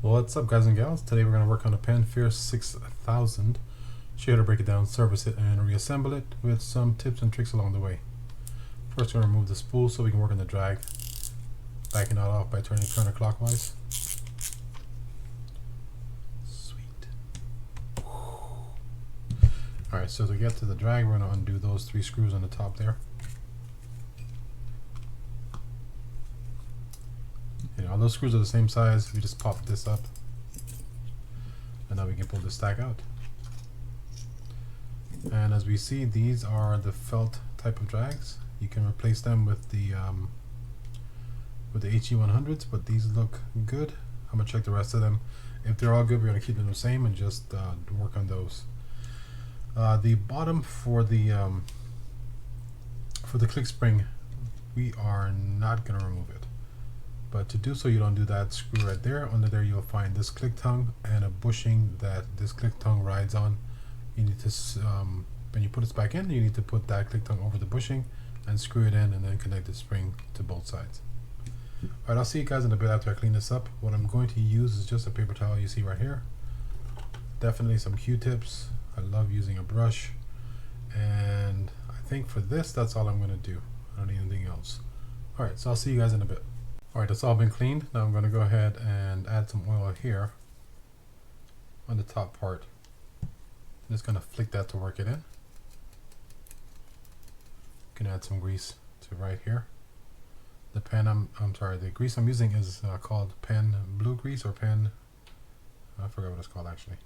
What's up, guys and gals? Today we're going to work on a Penn 6000. Show you how to break it down, service it, and reassemble it with some tips and tricks along the way. First, we're going to remove the spool so we can work on the drag, backing it off by turning counterclockwise. Sweet. Alright, so to get to the drag, we're going to undo those 3 screws on the top there. All those screws are the same size. We just pop this up, and now we can pull the stack out. And as we see, these are the felt type of drags. You can replace them with the HE100s, but these look good. I'm gonna check the rest of them. If they're all good, we're gonna keep them the same and just work on those. The bottom for the click spring, we are not gonna remove it. But to do so, you don't do that screw right there. Under there, you'll find this click tongue and a bushing that this click tongue rides on. You need to, when you put this back in, you need to put that click tongue over the bushing and screw it in, and then connect the spring to both sides. Alright, I'll see you guys in a bit after I clean this up. What I'm going to use is just a paper towel you see right here. Definitely some Q-tips. I love using a brush. And I think for this, that's all I'm going to do. I don't need anything else. Alright, so I'll see you guys in a bit. Alright, that's all been cleaned. Now I'm going to go ahead and add some oil here on the top part. I'm just going to flick that to work it in. You can add some grease to right here. The Penn, the grease I'm using is called Penn Blue Grease, or Penn, I forgot what it's called actually.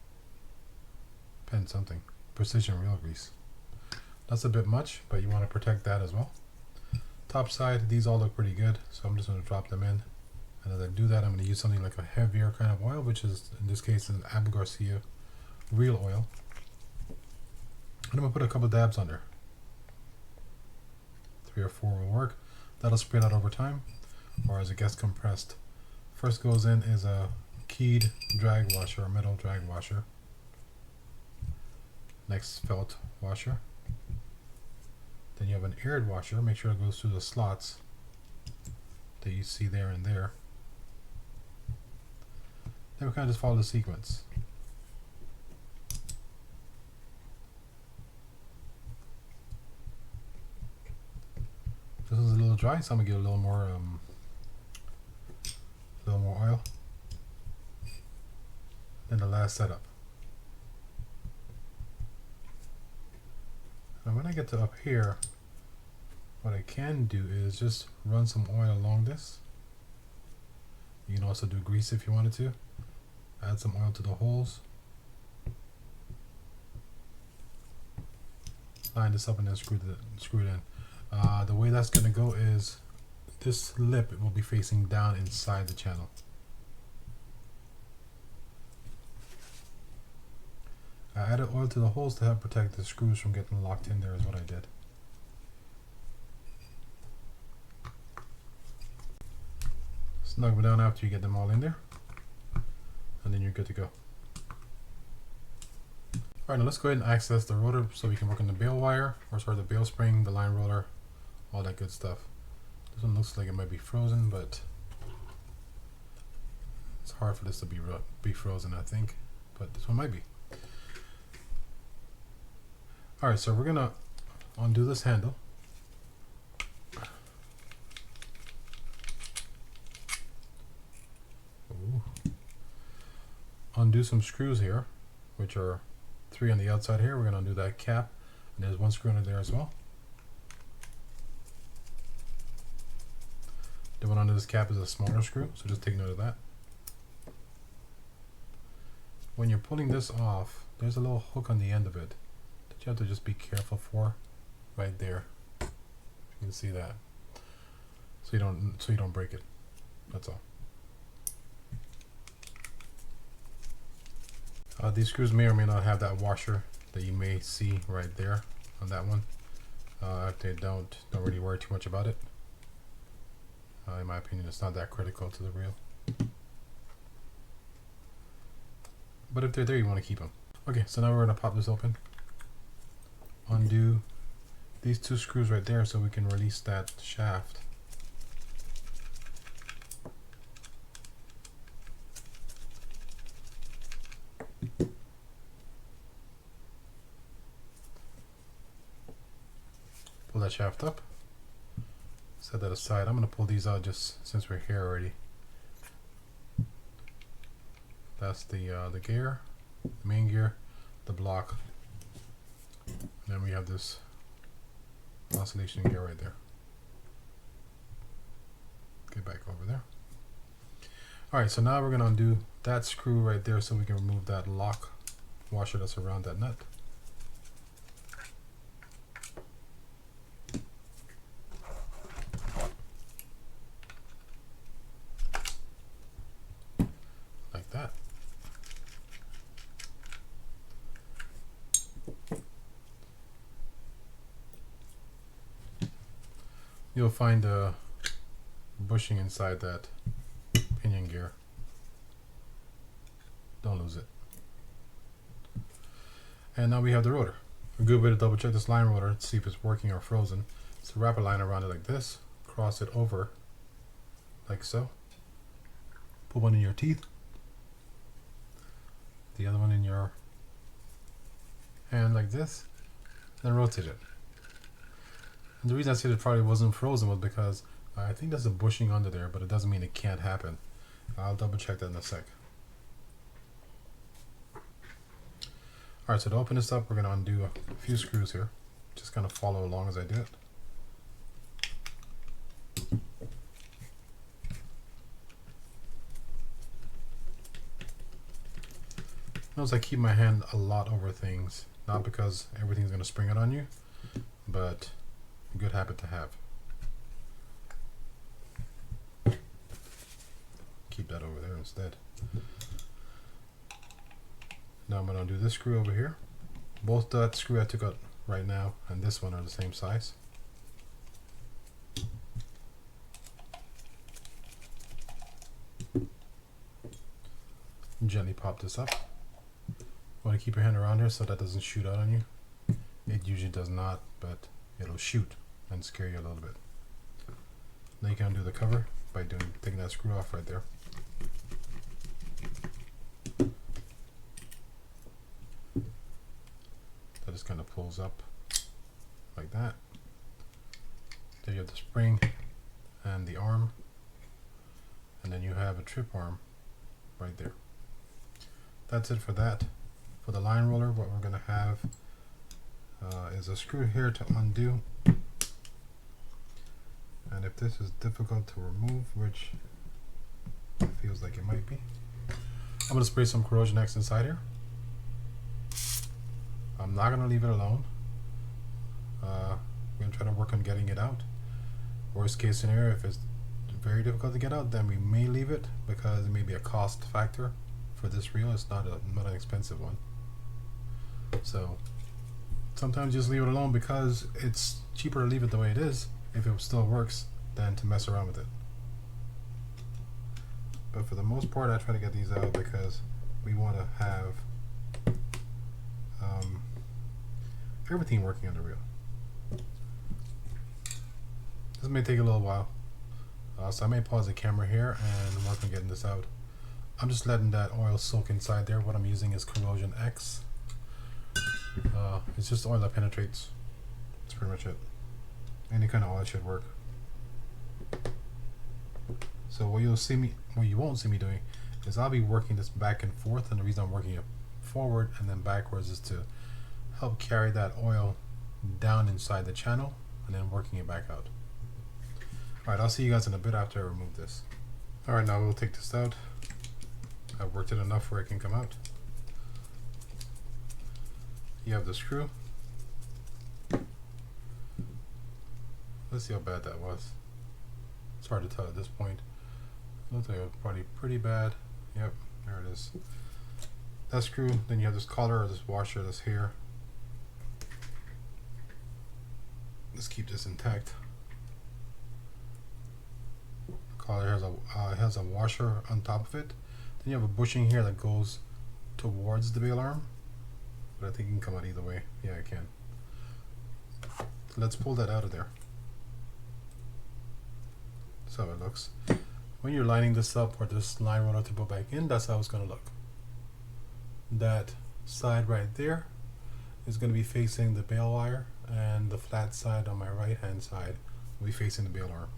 Penn something. Precision Real Grease. That's a bit much, but you want to protect that as well. Top side, these all look pretty good, so I'm just going to drop them in. And as I do that, I'm going to use something like a heavier kind of oil, which is in this case an Abu Garcia real oil. And I'm going to put a couple dabs under. 3 or 4 will work. That'll spread out over time, or as it gets compressed. First goes in is a keyed drag washer, or metal drag washer. Next, felt washer. Then you have an aired washer. Make sure it goes through the slots that you see there and there. Then we kind of just follow the sequence. This is a little dry, so I'm gonna get a little more oil. Then the last setup. And when I get to up here, what I can do is just run some oil along this. You can also do grease if you wanted to. Add some oil to the holes. Line this up and then screw it in. The way that's going to go is this lip will be facing down inside the channel. I added oil to the holes to help protect the screws from getting locked in there, is what I did. Snug them down after you get them all in there, and then you're good to go. Alright, now let's go ahead and access the rotor so we can work on the bail wire, or sorry, the bail spring, the line roller, all that good stuff. This one looks like it might be frozen, but it's hard for this to be frozen, I think, but this one might be. Alright, so we're going to undo this handle. Ooh. Undo some screws here, which are 3 on the outside here. We're going to undo that cap, and there's 1 screw under there as well. The one under this cap is a smaller screw, so just take note of that. When you're pulling this off, there's a little hook on the end of it. You have to just be careful for right there. You can see that, so you don't break it. That's all. These screws may or may not have that washer that you may see right there on that one. If they don't really worry too much about it. In my opinion, it's not that critical to the reel. But if they're there, you want to keep them. Okay, so now we're going to pop this open. Undo these 2 screws right there so we can release that shaft. that shaft up. Set that aside. I'm going to pull these out just since we're here already. That's the gear, the main gear, the block, and then we have this oscillation gear right there. Get back over there. Alright, so now we're going to undo that screw right there so we can remove that lock washer that's around that nut. Like that. You'll find a bushing inside that pinion gear. Don't lose it. And now we have the rotor. A good way to double check this line rotor to see if it's working or frozen is to wrap a line around it like this, cross it over like so, put one in your teeth, the other one in your hand like this, then rotate it. And the reason I said it probably wasn't frozen was because I think there's a bushing under there, but it doesn't mean it can't happen. I'll double check that in a sec. Alright, so to open this up, we're going to undo a few screws here. Just kind of follow along as I do it. Notice I keep my hand a lot over things, not because everything's going to spring out on you, but a good habit to have. Keep that over there instead. Now I'm going to undo this screw over here. Both that screw I took out right now and this one are the same size. Gently pop this up. You want to keep your hand around here so that doesn't shoot out on you. It usually does not, but it'll shoot and scare you a little bit. Now you can undo the cover by taking that screw off right there. That just kind of pulls up like that. There you have the spring and the arm, and then you have a trip arm right there. That's it for that. For the line roller, what we're going to have is a screw here to undo. And if this is difficult to remove, which it feels like it might be, I'm going to spray some corrosion X inside here. I'm not going to leave it alone. We're going to try to work on getting it out. Worst case scenario, if it's very difficult to get out, then we may leave it because it may be a cost factor for this reel. It's not an expensive one. So sometimes just leave it alone because it's cheaper to leave it the way it is if it still works than to mess around with it. But for the most part, I try to get these out because we want to have everything working on the reel. This may take a little while, so I may pause the camera here and work on getting this out. I'm just letting that oil soak inside there. What I'm using is Corrosion X. It's just oil that penetrates. That's pretty much it. Any kind of oil should work. So what you won't see me doing is I'll be working this back and forth, and the reason I'm working it forward and then backwards is to help carry that oil down inside the channel and then working it back out. Alright, I'll see you guys in a bit after I remove this. Alright, now we'll take this out. I've worked it enough where it can come out. You have the screw. Let's see how bad that was. It's hard to tell at this point. Looks like it was probably pretty bad. Yep, there it is. That screw, then you have this collar or this washer that's here. Let's keep this intact. The collar has a washer on top of it. Then you have a bushing here that goes towards the bail arm, but I think it can come out either way. Yeah, it can. So let's pull that out of there. That's how it looks. When you're lining this up or this line roller to put back in, that's how it's going to look. That side right there is going to be facing the bail wire and the flat side on my right hand side will be facing the bail arm.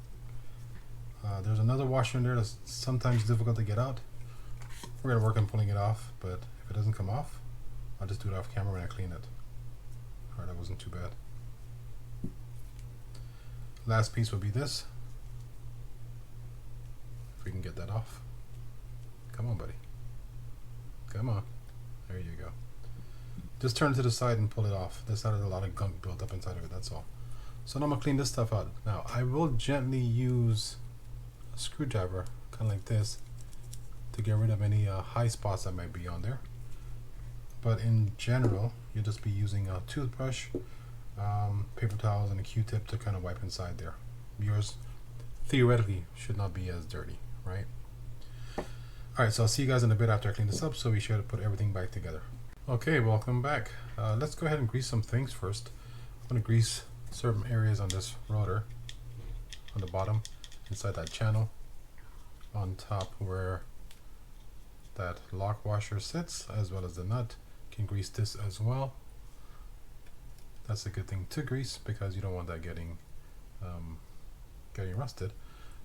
There's another washer in there that's sometimes difficult to get out. We're going to work on pulling it off, but if it doesn't come off, I'll just do it off camera when I clean it. Alright, that wasn't too bad. Last piece will be this. If we can get that off. Come on, buddy. Come on. There you go. Just turn it to the side and pull it off. This side has a lot of gunk built up inside of it, that's all. So now I'm going to clean this stuff out. Now, I will gently use a screwdriver, kind of like this, to get rid of any high spots that might be on there. But in general, you'll just be using a toothbrush, paper towels, and a Q-tip to kind of wipe inside there. Yours, theoretically, should not be as dirty, right? Alright, so I'll see you guys in a bit after I clean this up, so we should put everything back together. Okay, welcome back. Let's go ahead and grease some things first. I'm going to grease certain areas on this rotor, on the bottom, inside that channel, on top where that lock washer sits, as well as the nut. Can grease this as well. That's a good thing to grease because you don't want that getting rusted.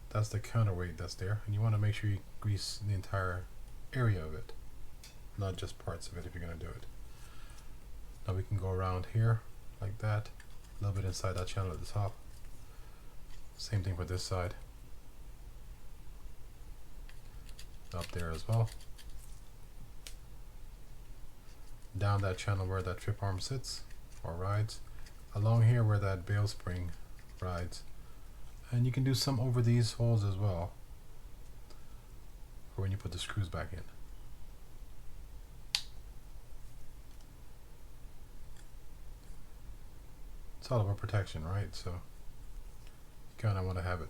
That's the counterweight that's there, and you want to make sure you grease the entire area of it, not just parts of it if you're going to do it. Now we can go around here like that, a little bit inside that channel at the top. Same thing for this side. Up there as well. Down that channel where that trip arm sits or rides. Along here where that bail spring rides. And you can do some over these holes as well for when you put the screws back in. It's all about protection, right? So you kind of want to have it.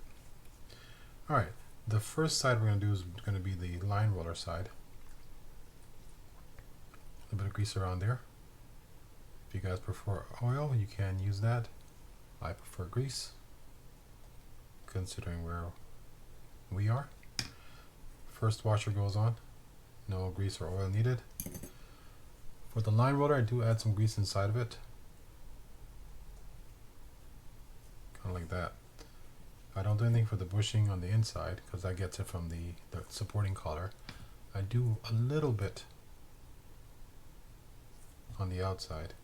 Alright, the first side we're going to do is going to be the line roller side. A little bit of grease around there. If you guys prefer oil, you can use that. I prefer grease, considering where we are. First washer goes on. No grease or oil needed. For the line roller, I do add some grease inside of it. Kind of like that. I don't do anything for the bushing on the inside because that gets it from the supporting collar. I do a little bit on the outside.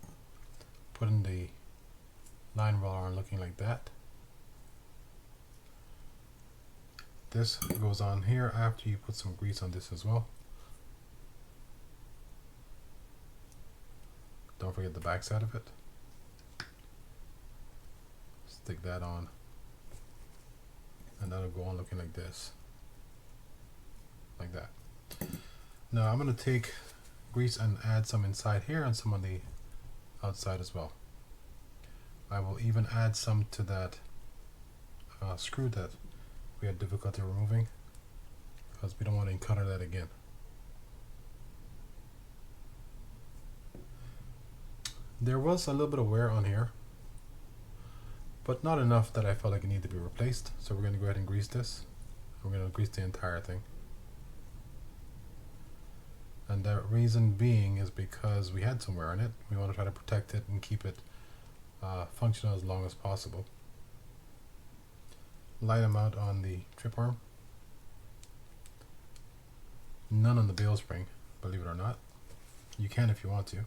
Putting the line roller on looking like that. This goes on here after you put some grease on this as well. Don't forget the back side of it. Stick that on, and that'll go on looking like this, like that. Now I'm going to take grease and add some inside here and some on the outside as well. I will even add some to that screw that we had difficulty removing because we don't want to encounter that again. There was a little bit of wear on here, but not enough that I felt like it needed to be replaced. So we're going to go ahead and grease this. We're going to grease the entire thing. And the reason being is because we had some wear on it. We want to try to protect it and keep it functional as long as possible. Light amount on the trip arm. None on the bail spring, believe it or not. You can if you want to.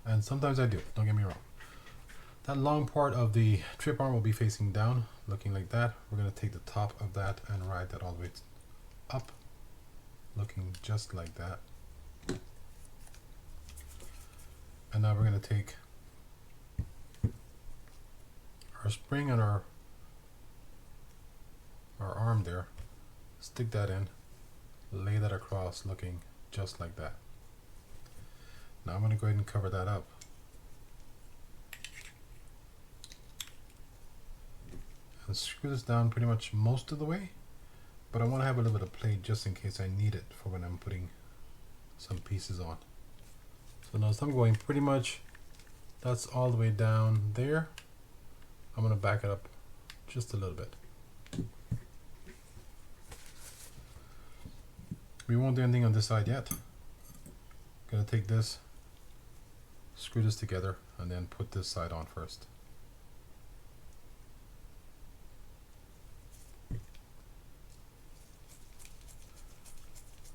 And sometimes I do, don't get me wrong. That long part of the trip arm will be facing down, looking like that. We're going to take the top of that and ride that all the way up, looking just like that. And now we're going to take our spring and our arm there, stick that in, lay that across looking just like that. Now I'm going to go ahead and cover that up. And screw this down pretty much most of the way, but I want to have a little bit of play just in case I need it for when I'm putting some pieces on. So now as I'm going pretty much, that's all the way down there. I'm going to back it up just a little bit. We won't do anything on this side yet. Gonna take this, screw this together and then put this side on first.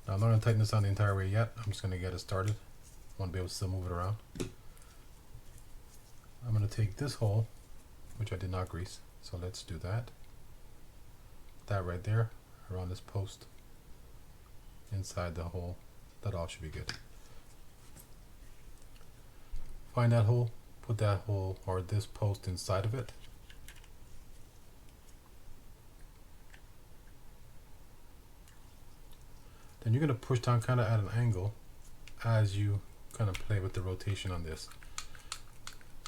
Now I'm not going to tighten this on the entire way yet. I'm just going to get it started. I want to be able to still move it around. I'm going to take this hole, which I did not grease, so let's do that. That right there, around this post, inside the hole. That all should be good. Find that hole, put that hole or this post inside of it. Then you're going to push down kind of at an angle as you kind of play with the rotation on this.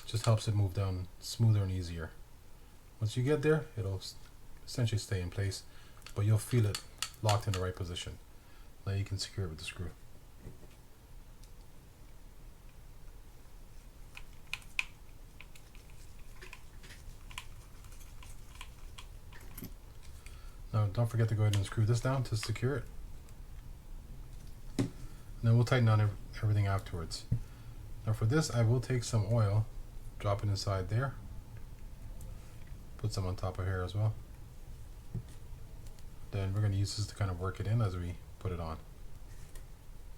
Just helps it move down smoother and easier. Once you get there, it'll essentially stay in place, but you'll feel it locked in the right position. Now you can secure it with the screw. Now don't forget to go ahead and screw this down to secure it. And then we'll tighten on everything afterwards. Now for this, I will take some oil, drop it inside there, put some on top of here as well. Then we're going to use this to kind of work it in as we put it on.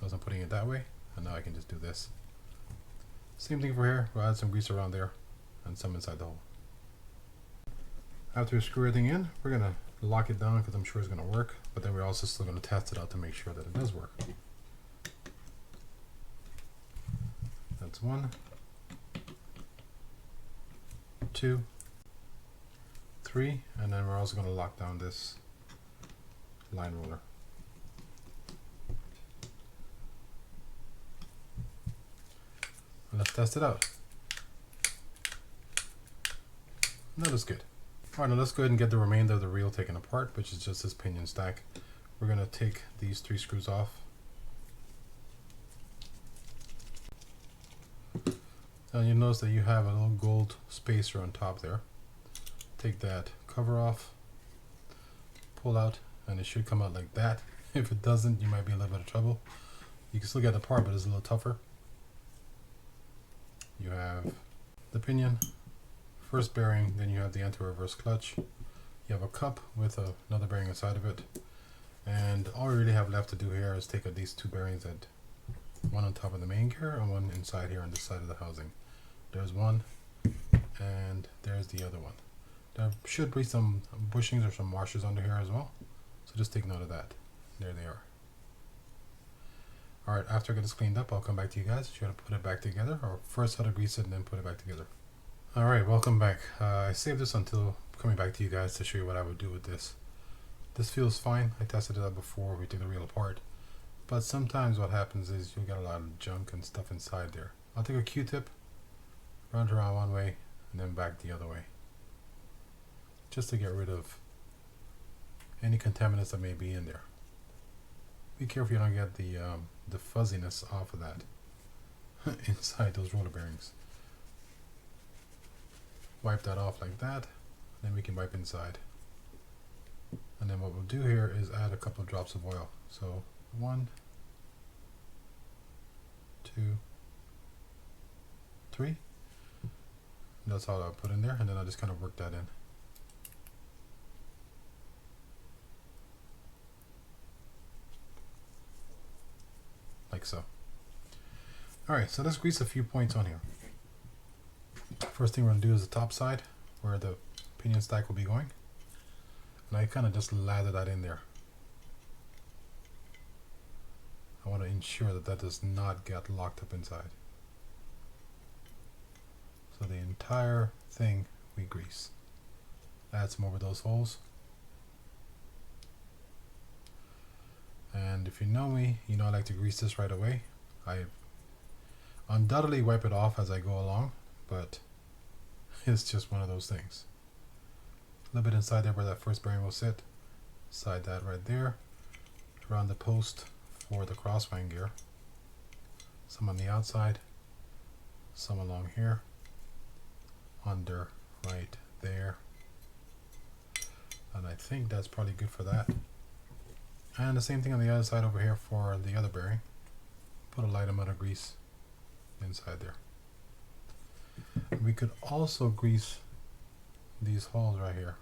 As I'm putting it that way, and now I can just do this. Same thing for here. We'll add some grease around there and some inside the hole. After we screw everything in, we're going to lock it down because I'm sure it's going to work, but then we're also still going to test it out to make sure that it does work. That's 1, 2, 3, and then we're also going to lock down this line roller. Let's test it out. That is good. Alright, now let's go ahead and get the remainder of the reel taken apart, which is just this pinion stack. We're going to take these 3 screws off. Now you notice that you have a little gold spacer on top there. Take that cover off, pull out, and it should come out like that. If it doesn't, you might be in a little bit of trouble. You can still get the part, but it's a little tougher. You have the pinion, first bearing, then you have the anti-reverse clutch. You have a cup with another bearing inside of it. And all we really have left to do here is take these 2 bearings, and one on top of the main gear and one inside here on this side of the housing. There's one, and there's the other one. There should be some bushings or some washers under here as well, so just take note of that. There they are. Alright, after I get this cleaned up, I'll come back to you guys, show you how to put it back together, or first how to grease it and then put it back together. Alright, welcome back. I saved this until coming back to you guys to show you what I would do with this. This feels fine. I tested it out before we took the reel apart. But sometimes what happens is you'll get a lot of junk and stuff inside there. I'll take a Q-tip, run it around one way, and then back the other way. Just to get rid of any contaminants that may be in there. Be careful you don't get the fuzziness off of that inside those roller bearings. Wipe that off like that, then we can wipe inside. And then what we'll do here is add a couple of drops of oil. So 1, 2, 3. That's all I'll put in there, and then I'll just kind of work that in. Like so. Alright, so let's grease a few points on here. First thing we're going to do is the top side, where the pinion stack will be going. And I kind of just lather that in there. I want to ensure that that does not get locked up inside. So the entire thing we grease. Add some over those holes. And if you know me, you know I like to grease this right away. I undoubtedly wipe it off as I go along, but it's just one of those things. A little bit inside there where that first bearing will sit. Slide that right there. Around the post for the crosswind gear. Some on the outside. Some along here. Under right there. And I think that's probably good for that. And the same thing on the other side over here for the other bearing. Put a light amount of grease inside there. We could also grease these holes right here.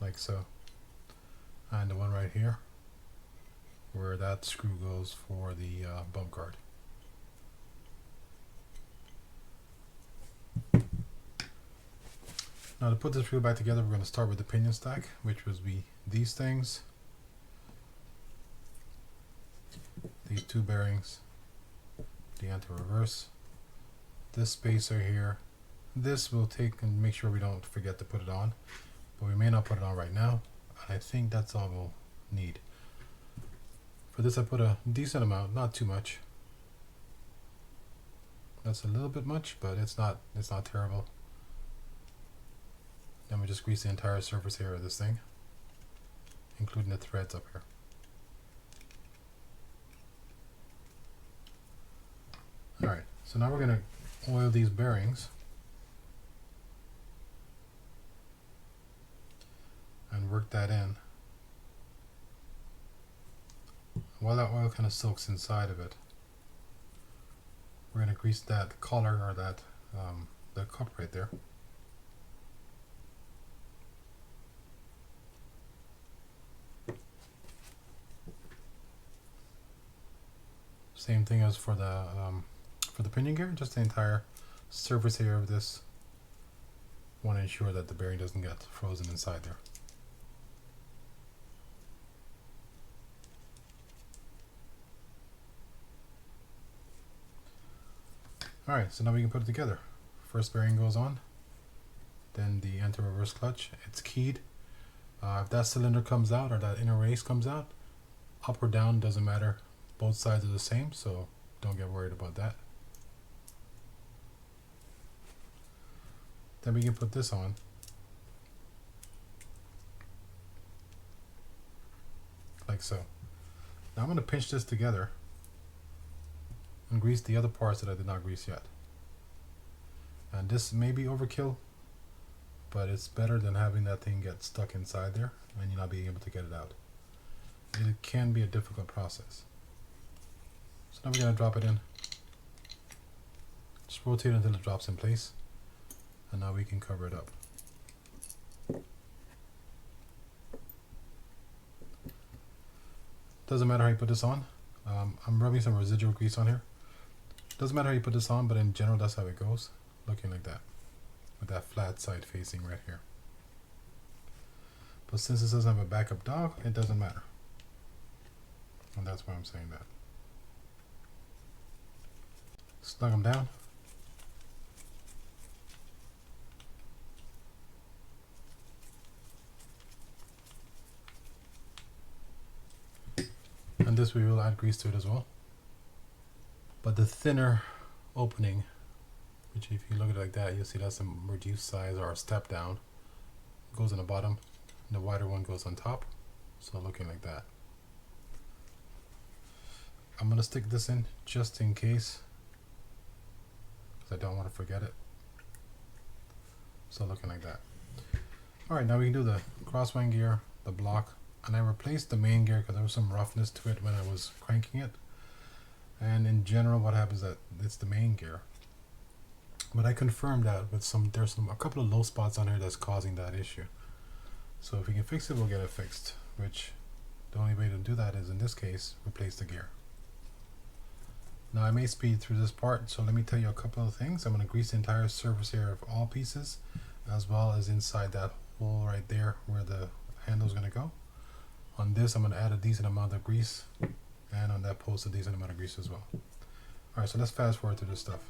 Like so. And the one right here where that screw goes for the bump guard. Now to put this wheel back together, we're going to start with the pinion stack, which would be these things, these two bearings, the anti-reverse, this spacer here. This we'll take and make sure we don't forget to put it on, but we may not put it on right now. And I think that's all we'll need. For this I put a decent amount, not too much. That's a little bit much, but it's not terrible. Then we just grease the entire surface area of this thing, including the threads up here. Alright, so now we're going to oil these bearings and work that in. While that oil kind of soaks inside of it, we're going to grease that collar, or that the cup right there. Same thing as for the pinion gear, just the entire surface area of this. Want to ensure that the bearing doesn't get frozen inside there. Alright, so now we can put it together. First bearing goes on, then the anti-reverse clutch. It's keyed. If that cylinder comes out or that inner race comes out, up or down doesn't matter. Both sides are the same, so don't get worried about that. Then we can put this on. Like so. Now I'm going to pinch this together and grease the other parts that I did not grease yet. And this may be overkill, but it's better than having that thing get stuck inside there and you not being able to get it out. It can be a difficult process. So now we're going to drop it in. Just rotate it until it drops in place. And now we can cover it up. Doesn't matter how you put this on. I'm rubbing some residual grease on here. Doesn't matter how you put this on, but in general that's how it goes. Looking like that. With that flat side facing right here. But since this doesn't have a backup dog, it doesn't matter. And that's why I'm saying that. Snug them down. And this we will add grease to it as well. But the thinner opening, which if you look at it like that, you'll see that's a reduced size or a step down, goes on the bottom. And the wider one goes on top. So looking like that. I'm going to stick this in just in case, because I don't want to forget it. So looking like that. Alright, now we can do the crosswind gear, the block, and I replaced the main gear because there was some roughness to it when I was cranking it. And in general what happens is that it's the main gear. But I confirmed that with there's a couple of low spots on here that's causing that issue. So if we can fix it, we'll get it fixed, which the only way to do that is in this case, replace the gear. Now I may speed through this part, so let me tell you a couple of things. I'm going to grease the entire surface area of all pieces, as well as inside that hole right there where the handle is going to go. On this I'm going to add a decent amount of grease, and on that post a decent amount of grease as well. Alright, so let's fast forward to this stuff.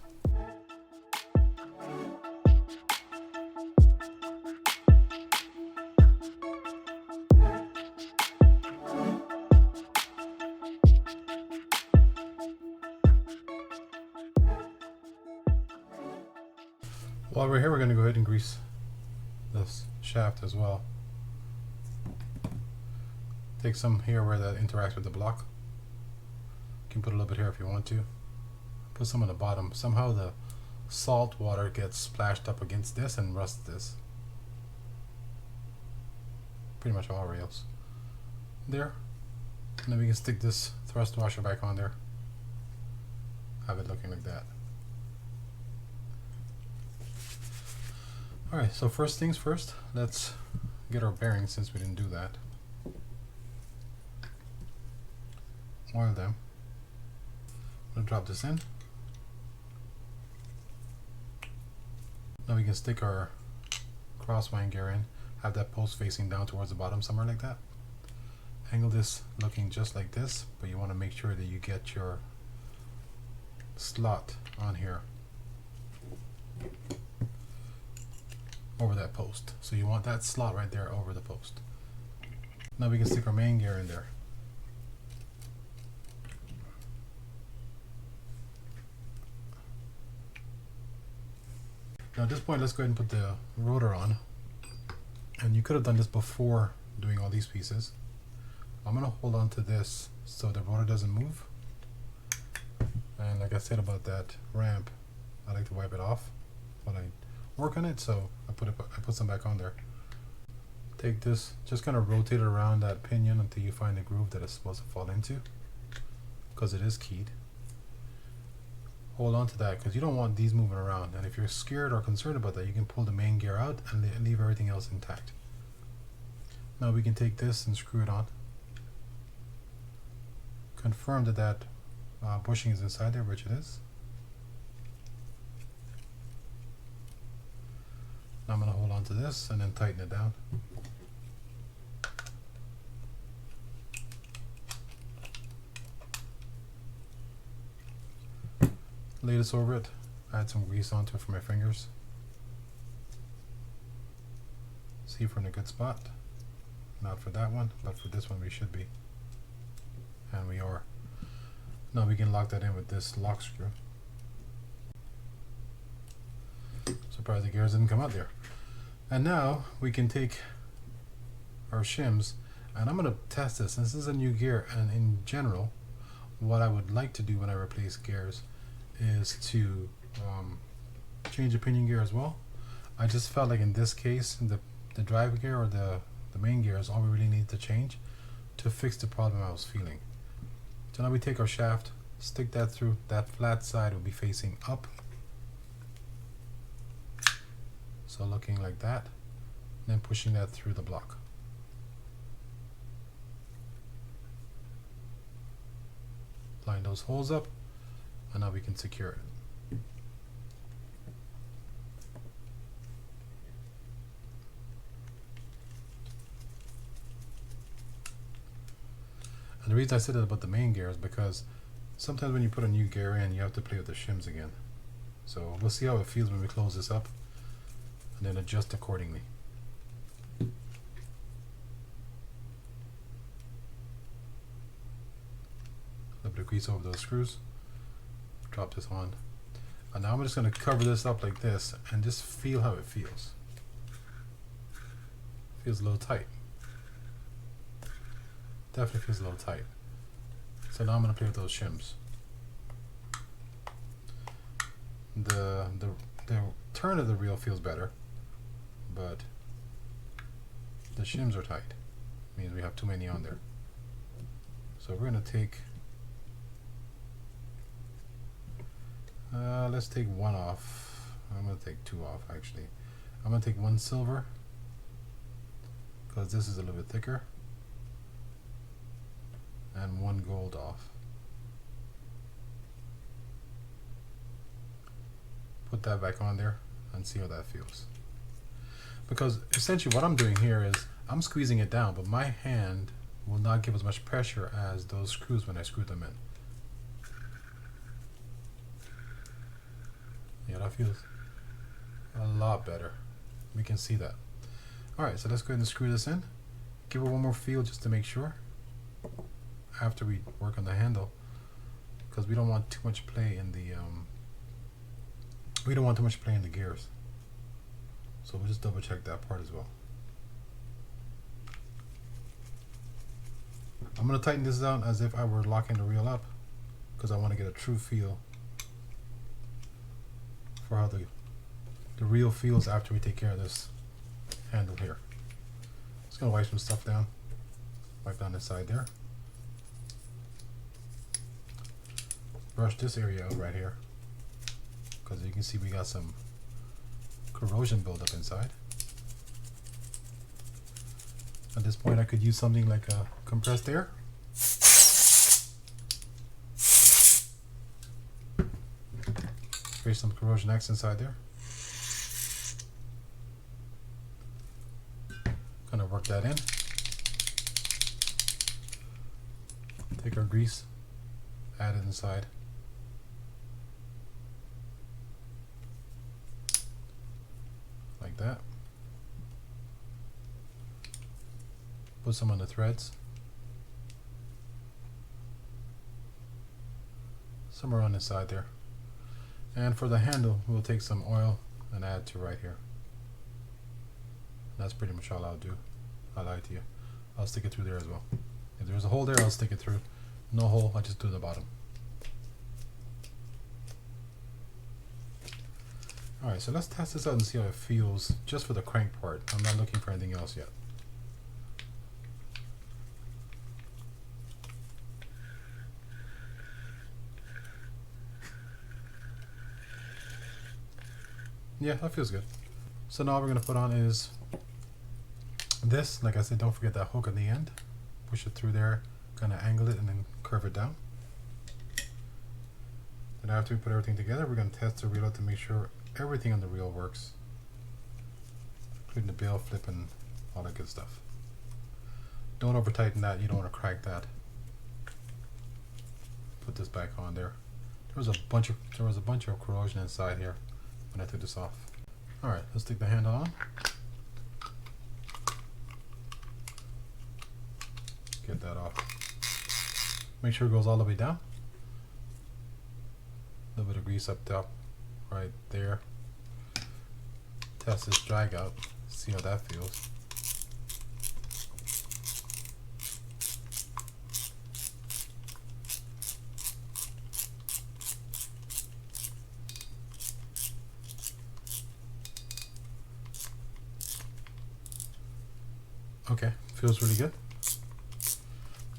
While we're here, we're going to go ahead and grease this shaft as well. Take some here where that interacts with the block. You can put a little bit here if you want to. Put some on the bottom. Somehow the salt water gets splashed up against this and rusts this. Pretty much all rails. there, and then we can stick this thrust washer back on there. Have it looking like that. Alright, so first things first, let's get our bearings since we didn't do that. Oil them. I'm going to drop this in. Now we can stick our crosswind gear in, have that post facing down towards the bottom somewhere like that. Angle this looking just like this, but you want to make sure that you get your slot on here over that post. So you want that slot right there over the post. Now we can stick our main gear in there. Now at this point, let's go ahead and put the rotor on. And you could have done this before doing all these pieces. I'm going to hold on to this so the rotor doesn't move. And like I said about that ramp, I like to wipe it off while I work on it, so I put some back on there. Take this, just kind of rotate it around that pinion until you find the groove that it's supposed to fall into, because it is keyed. Hold on to that because you don't want these moving around, and if you're scared or concerned about that, you can pull the main gear out and leave everything else intact. Now we can take this and screw it on. Confirm that bushing is inside there, which it is. Now I'm going to hold on to this and then tighten it down. Lay this over it, add some grease onto it for my fingers. See if we're in a good spot. Not for that one, but for this one we should be. And we are. Now we can lock that in with this lock screw. Surprised the gears didn't come out there. And now we can take our shims, and I'm going to test this. This is a new gear, and in general, what I would like to do when I replace gears is to change the pinion gear as well. I just felt like in this case, the drive gear or the main gear is all we really need to change to fix the problem I was feeling. So now we take our shaft, stick that through. That flat side will be facing up. So looking like that, then pushing that through the block. Line those holes up, and now we can secure it. And the reason I said that about the main gear is because sometimes when you put a new gear in, you have to play with the shims again. So we'll see how it feels when we close this up, and then adjust accordingly. A little bit of grease over those screws. Drop this on. And now I'm just going to cover this up like this and just feel how it feels. Feels a little tight. Definitely feels a little tight. So now I'm going to play with those shims. The turn of the reel feels better, but the shims are tight. Means we have too many on there. So we're going to take let's take one off. I'm going to take two off actually. I'm going to take one silver because this is a little bit thicker, and one gold off. Put that back on there and see how that feels. Because essentially what I'm doing here is I'm squeezing it down, but my hand will not give as much pressure as those screws when I screw them in. Yeah, that feels a lot better. We can see that. Alright, so let's go ahead and screw this in. Give it one more feel just to make sure after we work on the handle, because we don't want too much play in the gears. So we'll just double check that part as well. I'm going to tighten this down as if I were locking the reel up, because I want to get a true feel for how the reel feels after we take care of this handle here. Just going to wipe some stuff down. Wipe down the side there. Brush this area out right here, because you can see we got some corrosion buildup inside. At this point I could use something like a compressed air. Create some corrosion X inside there. Kind of work that in. Take our grease, add it inside. Like that. Put some on the threads. Somewhere on the side there. And for the handle, we'll take some oil and add to right here. That's pretty much all I'll do. I lied to you. I'll stick it through there as well. If there's a hole there, I'll stick it through. No hole, I'll just do the bottom. Alright, so let's test this out and see how it feels just for the crank part. I'm not looking for anything else yet. Yeah, that feels good. So now what we're going to put on is this. Like I said, don't forget that hook at the end. Push it through there, kind of angle it, and then curve it down. Then after we put everything together, we're going to test the reel out to make sure everything on the reel works, including the bail flip and all that good stuff. Don't over tighten that, you don't want to crack that. Put this back on there. There was a bunch of corrosion inside here when I took this off. Alright, let's take the handle on. Get that off. Make sure it goes all the way down. A little bit of grease up top, right there. Test this drag out, see how that feels. Okay, feels really good.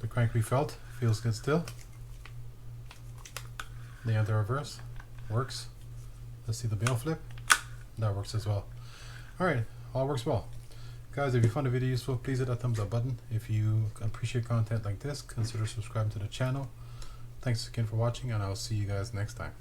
The crank we felt feels good still. The anti-reverse works. Let's see the bail flip. That works as well. Alright, all works well. Guys, if you found the video useful, please hit that thumbs up button. If you appreciate content like this, consider subscribing to the channel. Thanks again for watching, and I'll see you guys next time.